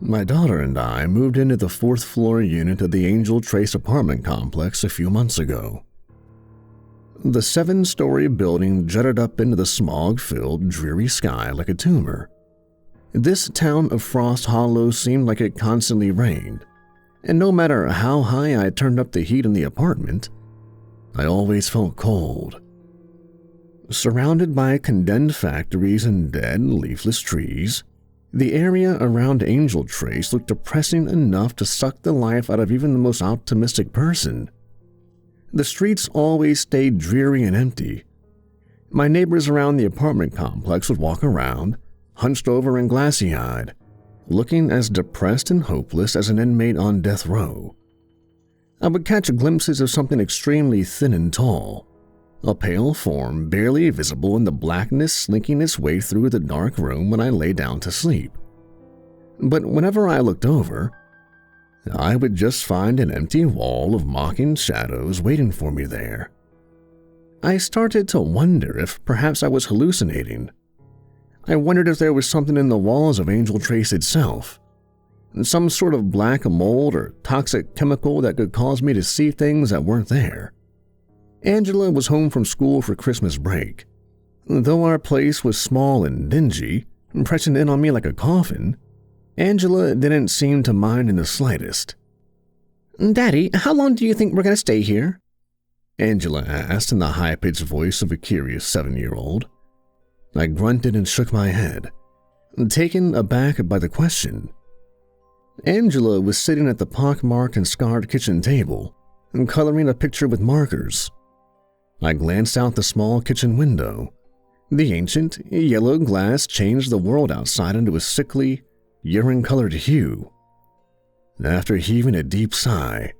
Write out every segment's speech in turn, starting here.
My daughter and I moved into the fourth-floor unit of the Angel Trace apartment complex a few months ago. The 7-story building jutted up into the smog-filled, dreary sky like a tumor. This town of Frost Hollow seemed like it constantly rained, and no matter how high I turned up the heat in the apartment, I always felt cold. Surrounded by condemned factories and dead, leafless trees, the area around Angel Trace looked depressing enough to suck the life out of even the most optimistic person. The streets always stayed dreary and empty. My neighbors around the apartment complex would walk around, hunched over and glassy-eyed, looking as depressed and hopeless as an inmate on death row. I would catch glimpses of something extremely thin and tall, a pale form barely visible in the blackness slinking its way through the dark room when I lay down to sleep. But whenever I looked over, I would just find an empty wall of mocking shadows waiting for me there. I started to wonder if perhaps I was hallucinating. I wondered if there was something in the walls of Angel Trace itself, some sort of black mold or toxic chemical that could cause me to see things that weren't there. Angela was home from school for Christmas break. Though our place was small and dingy, pressing in on me like a coffin, Angela didn't seem to mind in the slightest. "Daddy, how long do you think we're going to stay here?" Angela asked in the high-pitched voice of a curious 7-year-old. I grunted and shook my head, taken aback by the question. Angela was sitting at the pockmarked and scarred kitchen table, coloring a picture with markers. I glanced out the small kitchen window. The ancient, yellow glass changed the world outside into a sickly, urine-colored hue. After heaving a deep sigh,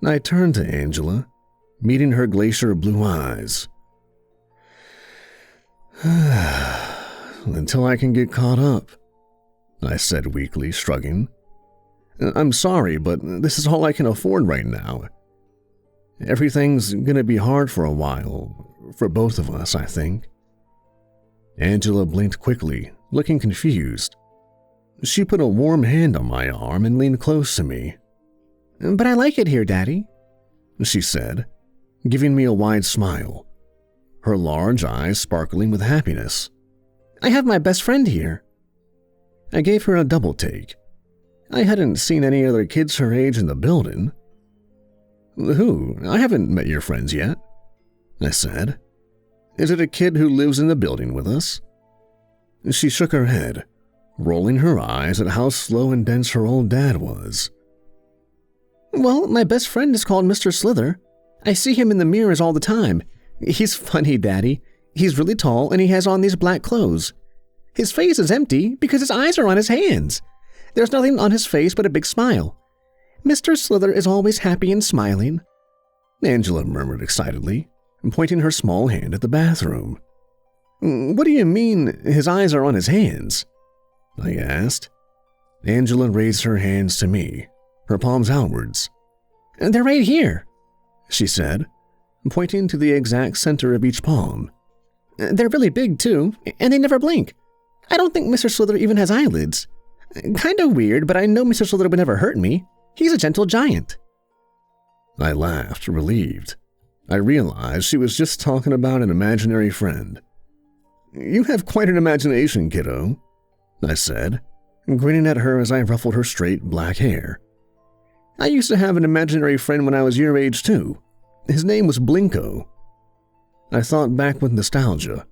I turned to Angela, meeting her glacier blue eyes. "Until I can get caught up," I said weakly, shrugging. "I'm sorry, but this is all I can afford right now. Everything's gonna be hard for a while, for both of us, I think." Angela blinked quickly, looking confused. She put a warm hand on my arm and leaned close to me. "But I like it here, Daddy," she said, giving me a wide smile, her large eyes sparkling with happiness. "I have my best friend here." I gave her a double take. I hadn't seen any other kids her age in the building. "Who? I haven't met your friends yet," I said. "Is it a kid who lives in the building with us?" She shook her head, rolling her eyes at how slow and dense her old dad was. "Well, my best friend is called Mr. Slither. I see him in the mirrors all the time. He's funny, Daddy. He's really tall and he has on these black clothes. His face is empty because his eyes are on his hands. There's nothing on his face but a big smile. Mr. Slither is always happy and smiling," Angela murmured excitedly, pointing her small hand at the bathroom. "What do you mean, his eyes are on his hands?" I asked. Angela raised her hands to me, her palms outwards. "They're right here," she said, pointing to the exact center of each palm. "They're really big, too, and they never blink. I don't think Mr. Slither even has eyelids. Kinda weird, but I know Mr. Slither would never hurt me. He's a gentle giant." I laughed, relieved. I realized she was just talking about an imaginary friend. "You have quite an imagination, kiddo," I said, grinning at her as I ruffled her straight black hair. "I used to have an imaginary friend when I was your age, too. His name was Blinko." I thought back with nostalgia,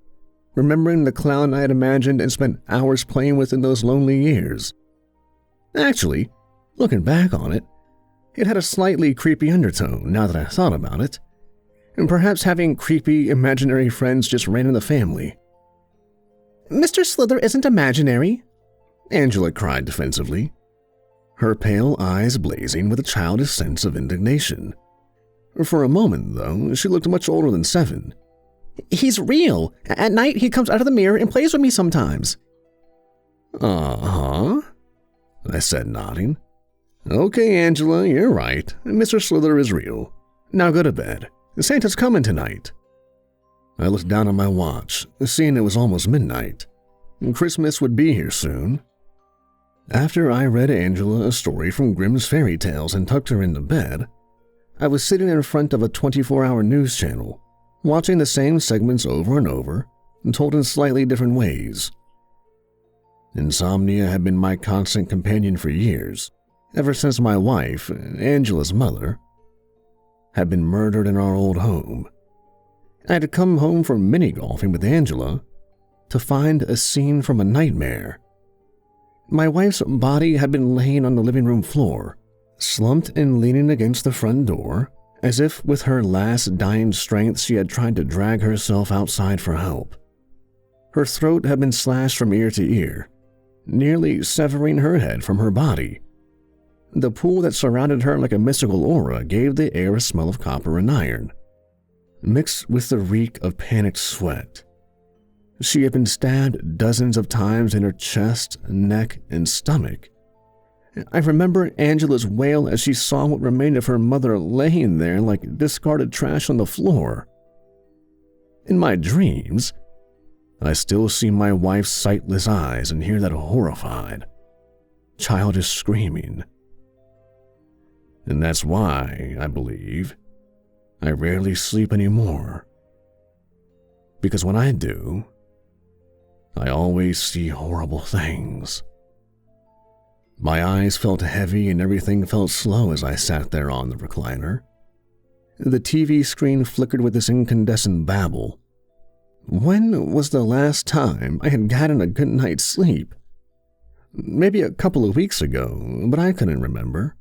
remembering the clown I had imagined and spent hours playing with in those lonely years. Actually, looking back on it, it had a slightly creepy undertone now that I thought about it, and perhaps having creepy, imaginary friends just ran in the family. "Mr. Slither isn't imaginary," Angela cried defensively, her pale eyes blazing with a childish sense of indignation. For a moment, though, she looked much older than 7. "He's real. At night, he comes out of the mirror and plays with me sometimes." "Uh-huh," I said, nodding. "Okay, Angela, you're right. Mr. Slither is real. Now go to bed. Santa's coming tonight." I looked down at my watch, seeing it was almost midnight. Christmas would be here soon. After I read Angela a story from Grimm's fairy tales and tucked her into bed, I was sitting in front of a 24-hour news channel, watching the same segments over and over, and told in slightly different ways. Insomnia had been my constant companion for years, ever since my wife, Angela's mother, had been murdered in our old home. I had come home from mini-golfing with Angela to find a scene from a nightmare. My wife's body had been laying on the living room floor, slumped and leaning against the front door, as if with her last dying strength she had tried to drag herself outside for help. Her throat had been slashed from ear to ear, nearly severing her head from her body. The pool that surrounded her like a mystical aura gave the air a smell of copper and iron, mixed with the reek of panicked sweat. She had been stabbed dozens of times in her chest, neck, and stomach. I remember Angela's wail as she saw what remained of her mother laying there like discarded trash on the floor. In my dreams, I still see my wife's sightless eyes and hear that horrified, childish screaming. And that's why, I believe, I rarely sleep anymore. Because when I do, I always see horrible things. My eyes felt heavy and everything felt slow as I sat there on the recliner. The TV screen flickered with this incandescent babble. When was the last time I had gotten a good night's sleep? Maybe a couple of weeks ago, but I couldn't remember.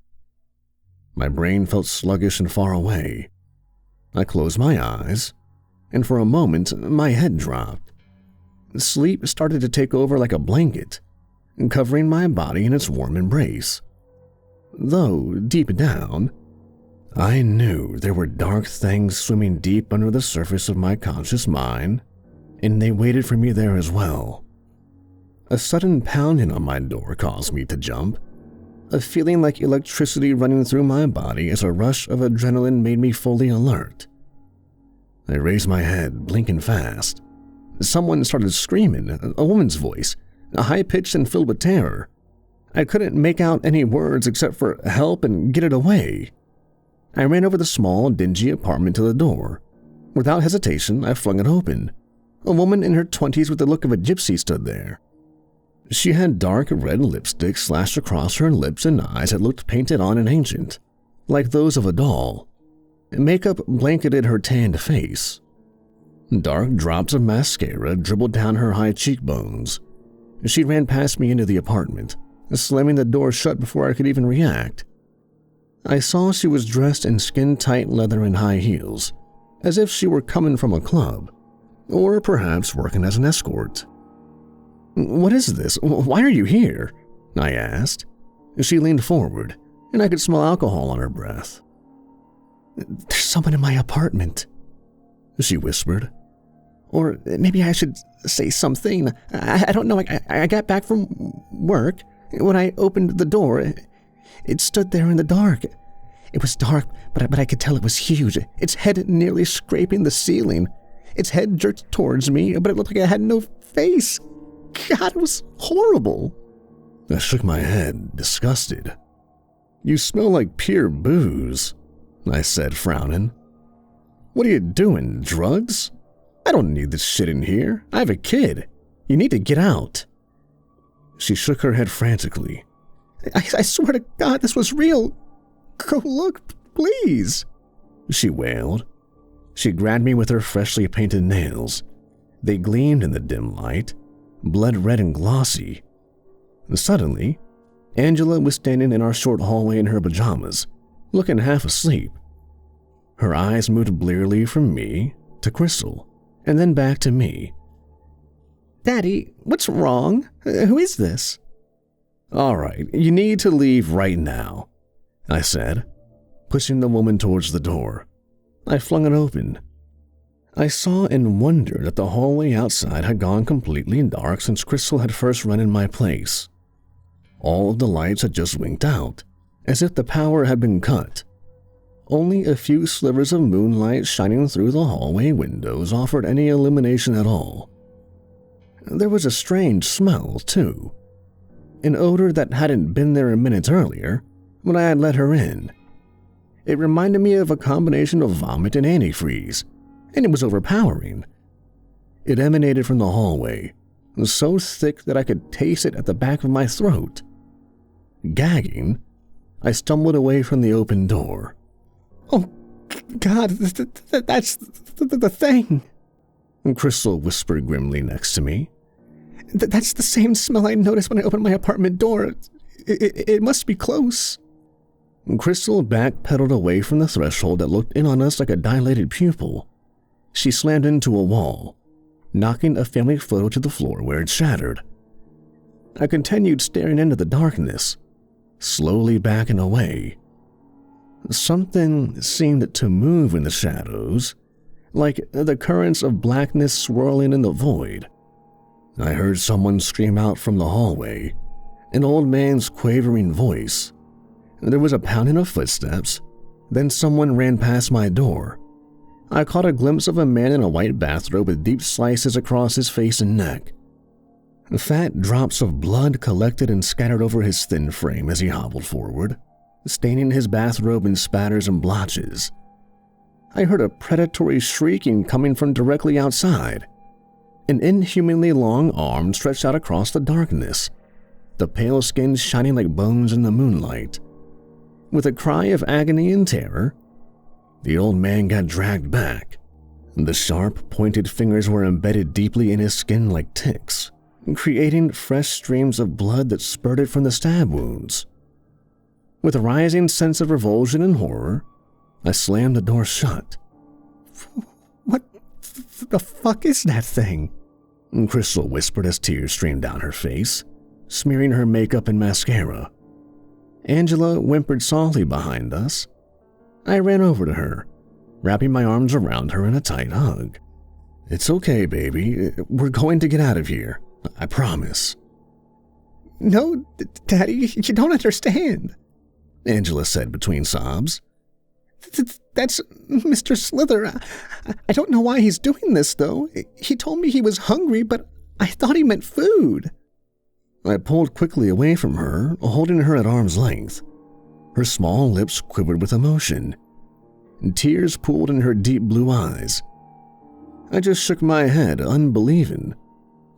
My brain felt sluggish and far away. I closed my eyes, and for a moment my head dropped. Sleep started to take over like a blanket, covering my body in its warm embrace. Though, deep down, I knew there were dark things swimming deep under the surface of my conscious mind, and they waited for me there as well. A sudden pounding on my door caused me to jump, a feeling like electricity running through my body as a rush of adrenaline made me fully alert. I raised my head, blinking fast. Someone started screaming, a woman's voice, high-pitched and filled with terror. I couldn't make out any words except for help and get it away. I ran over the small, dingy apartment to the door. Without hesitation, I flung it open. A woman in her 20s with the look of a gypsy stood there. She had dark red lipstick slashed across her lips and eyes that looked painted on and ancient, like those of a doll. Makeup blanketed her tanned face. Dark drops of mascara dribbled down her high cheekbones. She ran past me into the apartment, slamming the door shut before I could even react. I saw she was dressed in skin-tight leather and high heels, as if she were coming from a club, or perhaps working as an escort. "What is this? Why are you here?" I asked. She leaned forward, and I could smell alcohol on her breath. "There's someone in my apartment," she whispered. "Or maybe I should say something. I don't know. I got back from work. When I opened the door, it stood there in the dark. It was dark, but I could tell it was huge, its head nearly scraping the ceiling. Its head jerked towards me, but it looked like it had no face. God, it was horrible." I shook my head, disgusted. "You smell like pure booze," I said, frowning. "What are you doing, drugs? I don't need this shit in here. I have a kid. You need to get out." She shook her head frantically. I swear to God, this was real. Go look, please," she wailed. She grabbed me with her freshly painted nails. They gleamed in the dim light, blood red and glossy. Suddenly, Angela was standing in our short hallway in her pajamas, looking half asleep. Her eyes moved blearily from me to Crystal, and then back to me. "Daddy, what's wrong? Who is this?" "All right, you need to leave right now," I said, pushing the woman towards the door. I flung it open. I saw and wondered that the hallway outside had gone completely dark since Crystal had first run in my place. All of the lights had just winked out, as if the power had been cut. Only a few slivers of moonlight shining through the hallway windows offered any illumination at all. There was a strange smell, too. an odor that hadn't been there minutes earlier when I had let her in. It reminded me of a combination of vomit and antifreeze, and it was overpowering. It emanated from the hallway, so thick that I could taste it at the back of my throat. Gagging, I stumbled away from the open door. "Oh, God, that's the thing," Crystal whispered grimly next to me. "That's the same smell I noticed when I opened my apartment door. It must be close." Crystal backpedaled away from the threshold that looked in on us like a dilated pupil. She slammed into a wall, knocking a family photo to the floor where it shattered. I continued staring into the darkness, slowly backing away. Something seemed to move in the shadows, like the currents of blackness swirling in the void. I heard someone scream out from the hallway, an old man's quavering voice. There was a pounding of footsteps, then someone ran past my door. I caught a glimpse of a man in a white bathrobe with deep slices across his face and neck. Fat drops of blood collected and scattered over his thin frame as he hobbled forward, staining his bathrobe in spatters and blotches. I heard a predatory shrieking coming from directly outside. An inhumanly long arm stretched out across the darkness, the pale skin shining like bones in the moonlight. With a cry of agony and terror, the old man got dragged back. The sharp, pointed fingers were embedded deeply in his skin like ticks, creating fresh streams of blood that spurted from the stab wounds. With a rising sense of revulsion and horror, I slammed the door shut. "What the fuck is that thing?" Crystal whispered as tears streamed down her face, smearing her makeup and mascara. Angela whimpered softly behind us. I ran over to her, wrapping my arms around her in a tight hug. "It's okay, baby. We're going to get out of here. I promise." "No, Daddy, you don't understand," Angela said between sobs. "That's Mr. Slither. I don't know why he's doing this, though. He told me he was hungry, but I thought he meant food." I pulled quickly away from her, holding her at arm's length. Her small lips quivered with emotion, and tears pooled in her deep blue eyes. I just shook my head, unbelieving.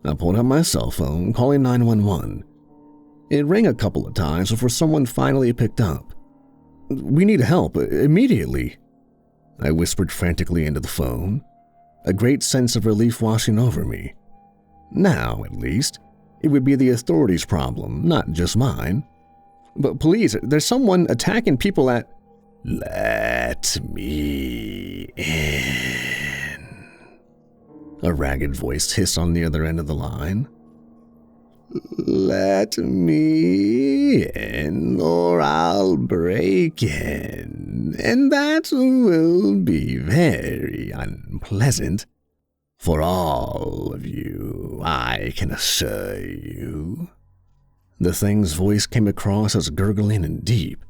I pulled out my cell phone, calling 911. It rang a couple of times before someone finally picked up. "We need help, immediately," I whispered frantically into the phone, a great sense of relief washing over me. Now, at least, it would be the authorities' problem, not just mine. "But please, there's someone attacking people at—" "Let me in," a ragged voice hissed on the other end of the line. "Let me in, or I'll break in, and that will be very unpleasant for all of you, I can assure you." The thing's voice came across as gurgling and deep,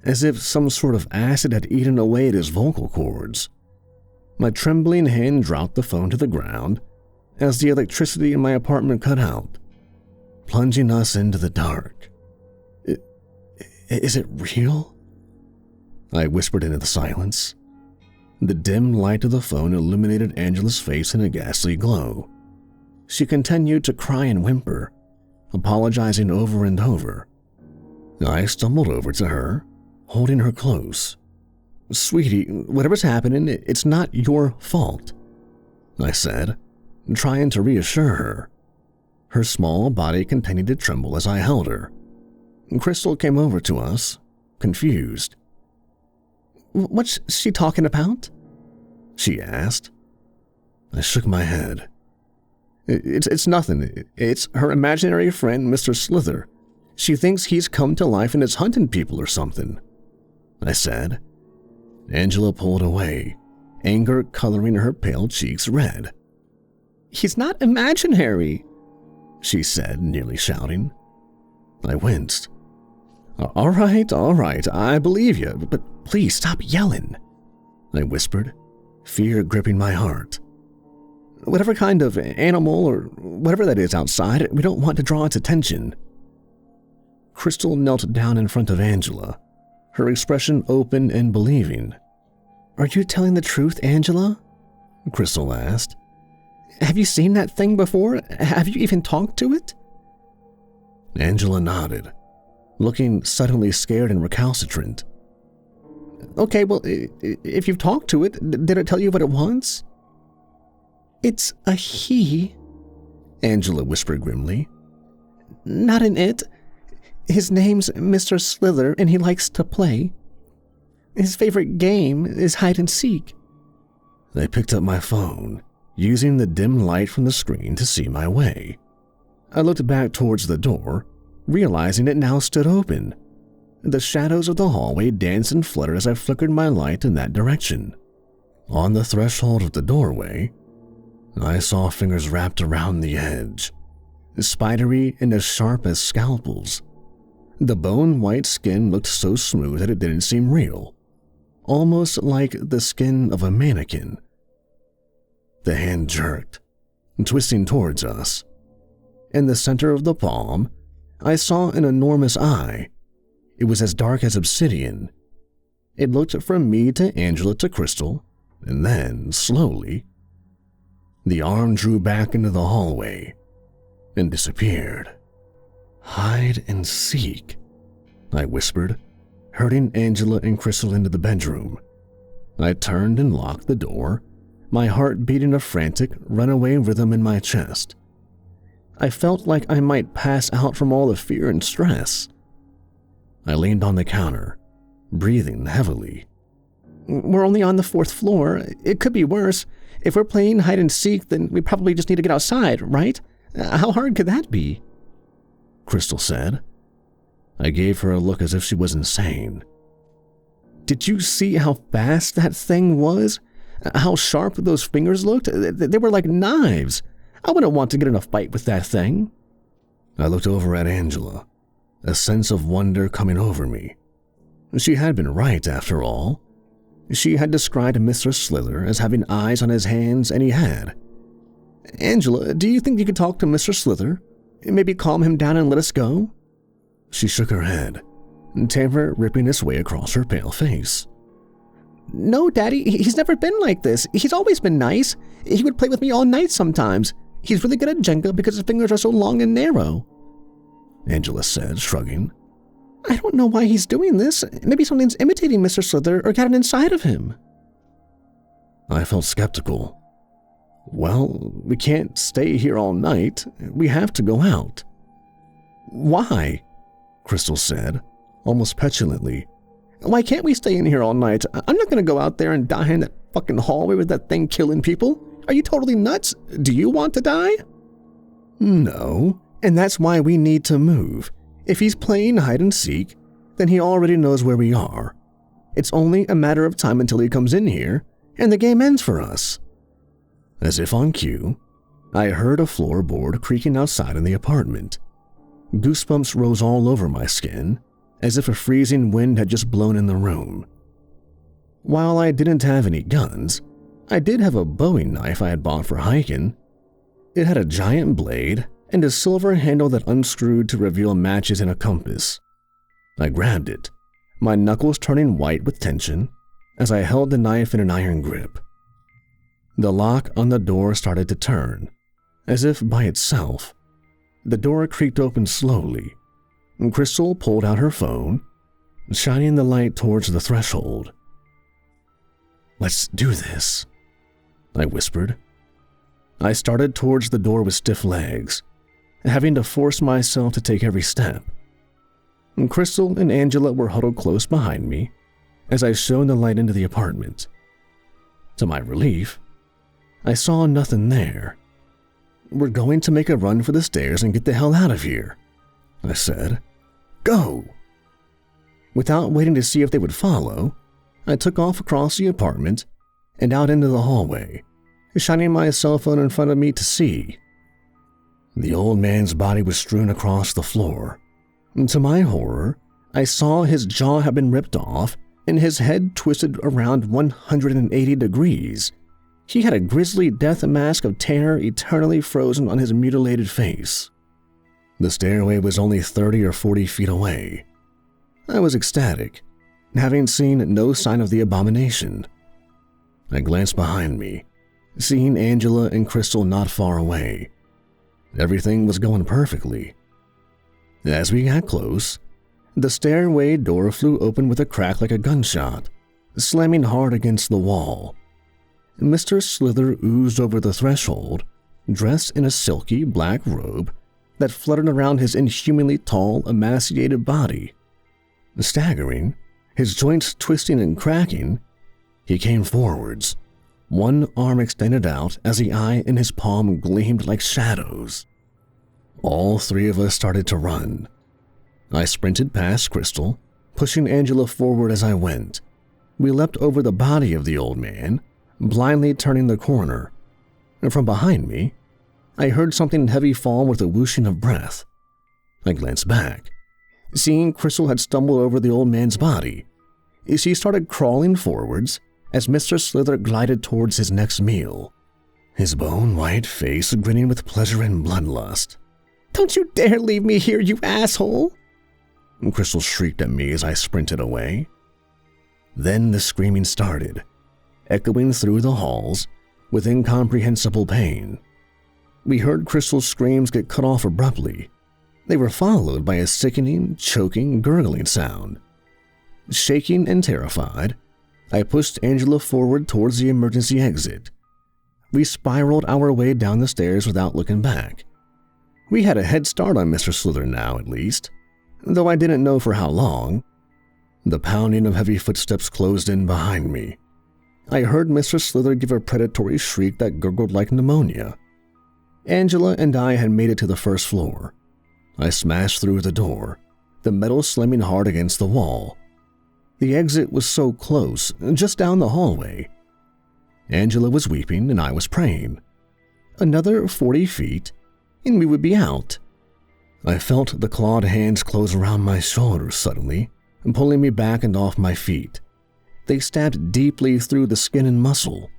as if some sort of acid had eaten away at his vocal cords. My trembling hand dropped the phone to the ground as the electricity in my apartment cut out, plunging us into the dark. Is it real?" I whispered into the silence. The dim light of the phone illuminated Angela's face in a ghastly glow. She continued to cry and whimper, apologizing over and over. I stumbled over to her, holding her close. "Sweetie, whatever's happening, it's not your fault," I said, trying to reassure her. Her small body continued to tremble as I held her. Crystal came over to us, confused. "What's she talking about?" she asked. I shook my head. It's nothing. It's her imaginary friend, Mr. Slither. She thinks he's come to life and is hunting people or something," I said. Angela pulled away, anger coloring her pale cheeks red. "He's not imaginary," she said, nearly shouting. I winced. All right, I believe you, but please stop yelling," I whispered, fear gripping my heart. "Whatever kind of animal or whatever that is outside, we don't want to draw its attention." Crystal knelt down in front of Angela, her expression open and believing. "Are you telling the truth, Angela?" Crystal asked. "Have you seen that thing before? Have you even talked to it?" Angela nodded, looking suddenly scared and recalcitrant. "Okay, well, if you've talked to it, did it tell you what it wants?" "It's a he," Angela whispered grimly. "Not an it. His name's Mr. Slither, and he likes to play. His favorite game is hide and seek." I picked up my phone, using the dim light from the screen to see my way. I looked back towards the door, realizing it now stood open. The shadows of the hallway danced and fluttered as I flickered my light in that direction. On the threshold of the doorway, I saw fingers wrapped around the edge, spidery and as sharp as scalpels. The bone-white skin looked so smooth that it didn't seem real, almost like the skin of a mannequin. The hand jerked, twisting towards us. In the center of the palm, I saw an enormous eye. It was as dark as obsidian. It looked from me to Angela to Crystal, and then, slowly, the arm drew back into the hallway and disappeared. "Hide and seek," I whispered, herding Angela and Crystal into the bedroom. I turned and locked the door, my heart beating a frantic, runaway rhythm in my chest. I felt like I might pass out from all the fear and stress. I leaned on the counter, breathing heavily. "We're only on the 4th floor. It could be worse. If we're playing hide and seek, then we probably just need to get outside, right? How hard could that be?" Crystal said. I gave her a look as if she was insane. "Did you see how fast that thing was? How sharp those fingers looked? They were like knives. I wouldn't want to get in a fight with that thing." I looked over at Angela, a sense of wonder coming over me. She had been right, after all. She had described Mr. Slither as having eyes on his hands, and he had. "Angela, do you think you could talk to Mr. Slither? Maybe calm him down and let us go?" She shook her head, terror ripping its way across her pale face. "No, Daddy, he's never been like this. He's always been nice. He would play with me all night sometimes. He's really good at Jenga because his fingers are so long and narrow," Angela said, shrugging. "I don't know why he's doing this. Maybe something's imitating Mr. Slither or gotten inside of him." I felt skeptical. "Well, we can't stay here all night. We have to go out." "Why?" Crystal said, almost petulantly. "Why can't we stay in here all night? I'm not going to go out there and die in that fucking hallway with that thing killing people. Are you totally nuts? Do you want to die?" "No, and that's why we need to move. If he's playing hide and seek, then he already knows where we are. It's only a matter of time until he comes in here, and the game ends for us." As if on cue, I heard a floorboard creaking outside in the apartment. Goosebumps rose all over my skin, as if a freezing wind had just blown in the room. While I didn't have any guns, I did have a Bowie knife I had bought for hiking. It had a giant blade and a silver handle that unscrewed to reveal matches and a compass. I grabbed it, my knuckles turning white with tension as I held the knife in an iron grip. The lock on the door started to turn, as if by itself. The door creaked open slowly, and Crystal pulled out her phone, shining the light towards the threshold. "Let's do this," I whispered. I started towards the door with stiff legs, having to force myself to take every step. Crystal and Angela were huddled close behind me as I shone the light into the apartment. To my relief, I saw nothing there. "We're going to make a run for the stairs and get the hell out of here," I said. "Go!" Without waiting to see if they would follow, I took off across the apartment and out into the hallway, shining my cell phone in front of me to see. The old man's body was strewn across the floor. To my horror, I saw his jaw had been ripped off and his head twisted around 180 degrees. He had a grisly death mask of terror eternally frozen on his mutilated face. The stairway was only 30 or 40 feet away. I was ecstatic, having seen no sign of the abomination. I glanced behind me, seeing Angela and Crystal not far away. Everything was going perfectly. As we got close, the stairway door flew open with a crack like a gunshot, slamming hard against the wall. Mr. Slither oozed over the threshold, dressed in a silky black robe that fluttered around his inhumanly tall, emaciated body. Staggering, his joints twisting and cracking, he came forwards, one arm extended out as the eye in his palm gleamed like shadows. All three of us started to run. I sprinted past Crystal, pushing Angela forward as I went. We leapt over the body of the old man, blindly turning the corner. And from behind me, I heard something heavy fall with a whooshing of breath. I glanced back, seeing Crystal had stumbled over the old man's body. She started crawling forwards as Mr. Slither glided towards his next meal, his bone-white face grinning with pleasure and bloodlust. "Don't you dare leave me here, you asshole!" Crystal shrieked at me as I sprinted away. Then the screaming started, echoing through the halls with incomprehensible pain. We heard Crystal's screams get cut off abruptly. They were followed by a sickening, choking, gurgling sound. Shaking and terrified, I pushed Angela forward towards the emergency exit. We spiraled our way down the stairs without looking back. We had a head start on Mr. Slither now, at least, though I didn't know for how long. The pounding of heavy footsteps closed in behind me. I heard Mr. Slither give a predatory shriek that gurgled like pneumonia. Angela and I had made it to the first floor. I smashed through the door, the metal slamming hard against the wall. The exit was so close, just down the hallway. Angela was weeping and I was praying. Another 40 feet, and we would be out. I felt the clawed hands close around my shoulders suddenly, pulling me back and off my feet. They stabbed deeply through the skin and muscle.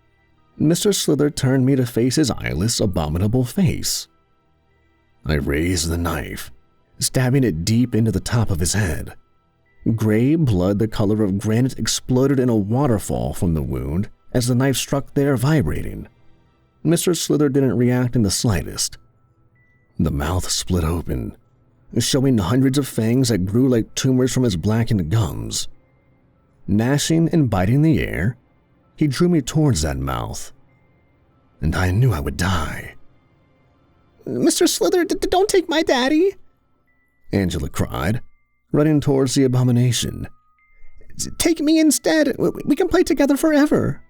Mr. Slither turned me to face his eyeless, abominable face. I raised the knife, stabbing it deep into the top of his head. Gray blood the color of granite exploded in a waterfall from the wound as the knife struck there, vibrating. Mr. Slither didn't react in the slightest. The mouth split open, showing hundreds of fangs that grew like tumors from his blackened gums. Gnashing and biting the air, he drew me towards that mouth, and I knew I would die. "Mr. Slither, don't take my daddy!" Angela cried, running towards the abomination. "Take me instead. We can play together forever."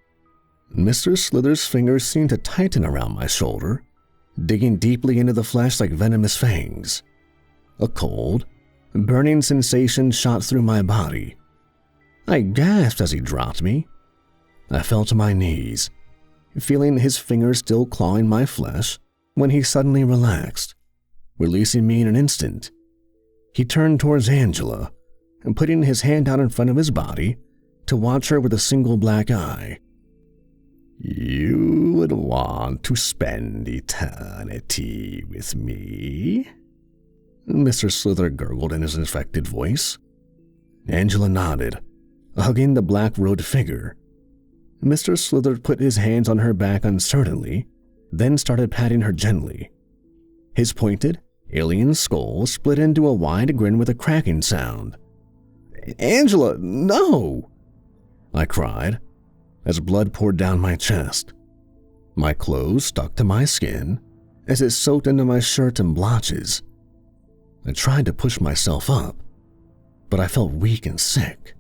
Mr. Slither's fingers seemed to tighten around my shoulder, digging deeply into the flesh like venomous fangs. A cold, burning sensation shot through my body. I gasped as he dropped me. I fell to my knees, feeling his fingers still clawing my flesh when he suddenly relaxed, releasing me in an instant. He turned towards Angela and putting his hand out in front of his body to watch her with a single black eye. "You would want to spend eternity with me?" Mr. Slither gurgled in his infected voice. Angela nodded, hugging the black-robed figure. Mr. Slither put his hands on her back uncertainly, then started patting her gently. His pointed, alien skull split into a wide grin with a cracking sound. "Angela, no!" I cried, as blood poured down my chest. My clothes stuck to my skin as it soaked into my shirt in blotches. I tried to push myself up, but I felt weak and sick.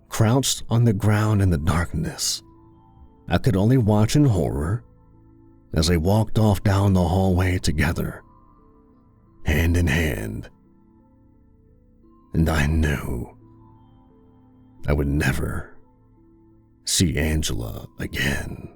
Crouched on the ground in the darkness, I could only watch in horror as they walked off down the hallway together, hand in hand. And I knew I would never see Angela again.